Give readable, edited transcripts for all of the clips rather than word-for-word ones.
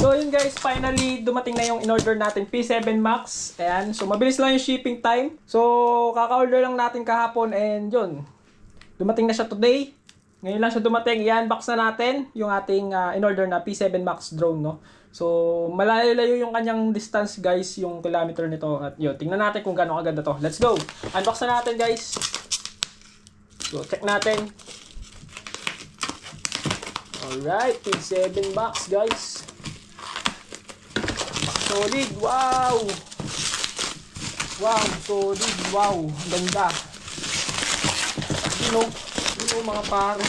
So yun guys, finally dumating na yung in-order natin P7 Max. Ayan, so mabilis lang yung shipping time. So kaka-order lang natin kahapon and yun, dumating na siya today. Ngayon lang siya dumating, i-unbox na natin yung ating in-order na P7 Max drone, no? So malayo-layo yung kanyang distance guys, yung kilometer nito. At yun, tingnan natin kung gaano kaganda to. Let's go! Unbox na natin guys. So check natin. Alright, P7 Max guys. Solid, wow! Wow, solid, wow, ganda. You know mga pare.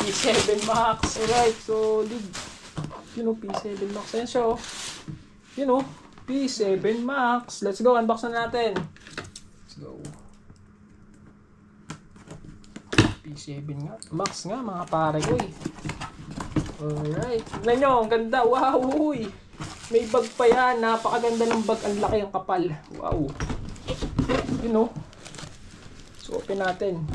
P7 Max, alright, solid. You know, P7 Max, ayan siya oh. You know, P7 Max. Let's go, unbox na natin. Let's go. P7 nga, Max nga mga pare ko eh. Alright, tignan nyo, ang ganda, wow, uy. May bag pa yan. Napakaganda ng bag. Ang laki, ang kapal. Wow. You know. So, open natin.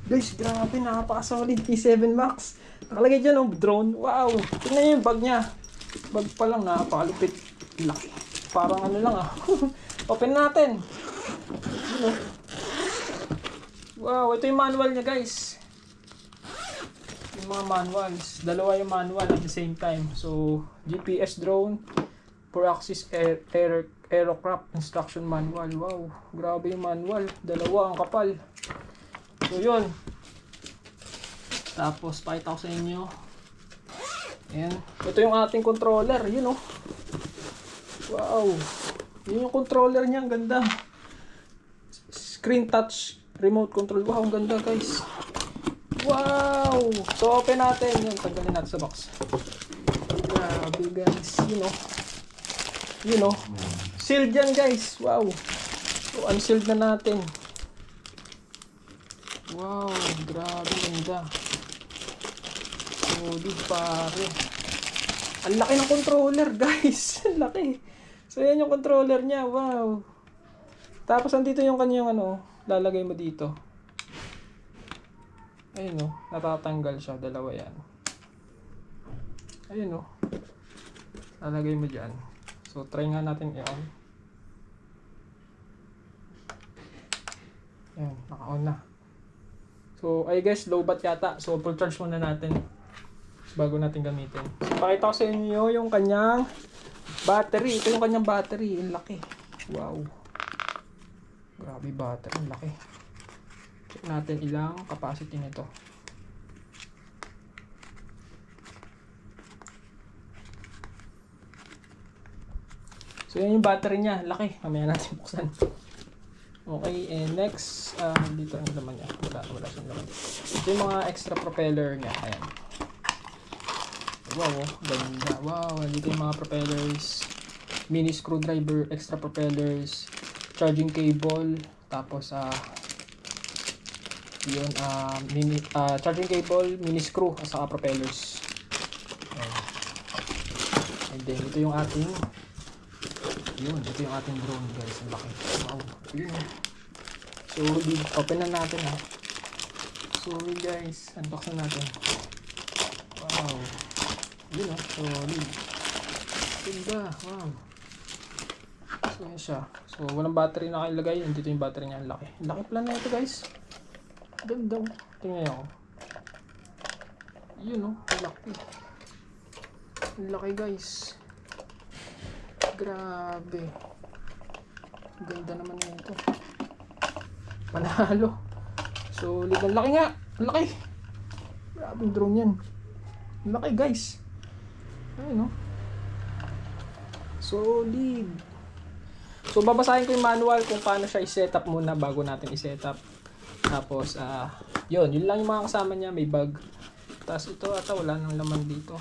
Guys, grabe. Napaka-solid P7 Max. Nakalagay dyan ng drone. Wow. Tingnan nyo yung bag niya. Bag pa lang. Napakalupit. Laki. Parang ano lang ah. Open natin. You know. Wow. Ito yung manual niya guys. Yung mga manuals, dalawa yung manual at the same time. So GPS drone, 4-axis aircraft instruction manual. Wow, grabe yung manual, dalawa ang kapal. So yun, tapos pakita ko sa inyo. Ayan, ito yung ating controller, yun know. Wow, yun yung controller niya, ang ganda. Screen touch remote control. Wow, ang ganda guys. Wow! So open natin. Yun, tanggalin natin sa box. Grabe guys. You know. Sealed yan guys. Wow. So unsealed na natin. Wow. Grabe ganda. Solid pare. Ang laki ng controller guys. Ang laki. So yan yung controller niya. Wow. Tapos andito yung kanyang lalagay mo dito. Ayun o, natatanggal siya, dalawa yan. Ayun o, lalagay mo dyan. So try nga natin i-on. Ayan, naka-on na. So ay guys, low bat yata. So full charge muna natin bago natin gamitin. So pakita ko sa inyo yung kanyang battery. Ito yung kanyang battery, ang laki. Wow. Grabe battery, ang laki. Check natin ilang capacity nito. So yan yung battery niya, laki. Mamaya natin buksan. Okay, and next, dito ang laman niya. Wala siyang laman. Ito yung mga extra propeller niya. Ayan. Wow, ganda. Wow, dito yung mga propellers. Mini screwdriver, extra propellers, charging cable, tapos yun, charging cable, mini screw, at saka propellers. And then ito yung ating drone guys, ang laki. Wow, yun. So open na natin ha. So guys, unbox na natin. Wow, yun solid. Ganda, wow. So yan siya. So walang battery na kailagay. Dito yung battery niya, ang laki. Laki pala na ito guys. Ganda. Tingnan nyo. Yun laki. Laki guys. Grabe. Ganda naman nito. Panalo. So, ang laki nga. Ang laki. Grabe yung drone yan. Ang laki guys. Ayun solid. So, babasahin ko yung manual kung paano siya i-set up muna bago natin i-set up. Tapos, yun lang yung mga kasama niya. May bag. Tapos ito ata wala nang laman dito.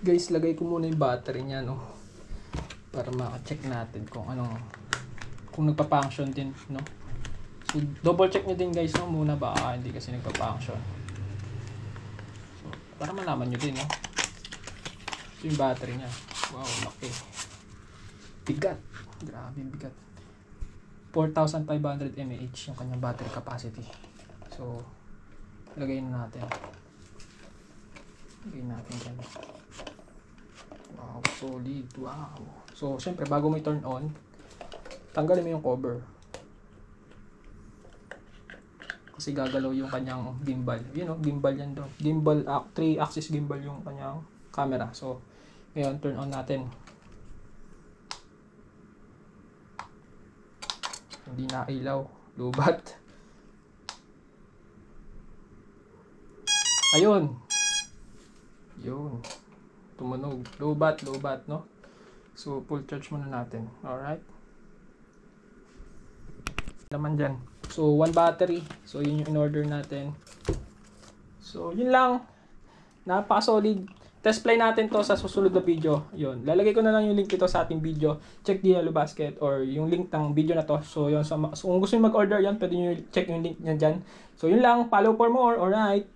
Guys, lagay ko muna yung battery niya para maka-check natin kung nagpa-function din So, double check nyo din guys muna baka hindi kasi nagpa-function. So, para malaman nyo din Ito yung battery niya. Wow, laki. Bigat. Grabe bigat. 4,500 mAh yung kanyang battery capacity. So, lagay na natin. Lagay natin dyan. Wow, solid. Wow. So, syempre, bago mo i-turn on, tanggalin mo yung cover. Kasi gagalaw yung kanyang gimbal. You know, gimbal yan doon. Gimbal, 3-axis gimbal yung kanyang camera. So, ngayon, turn on natin. Hindi na ilaw. Lubat. Ayun. Yun. Tumunog. Lubat, no? So, full charge muna natin. Alright. Laman dyan. So, 1 battery. So, yun yung in-order natin. So, yun lang. Napaka-solid. Test play natin to sa susunod na video. Yun. Lalagay ko na lang yung link ito sa ating video. Check the Yellow Basket or yung link ng video na to. So, yun. So, kung gusto nyo mag-order yan, pwede nyo check yung link nyan dyan. So, yun lang. Follow for more. Alright.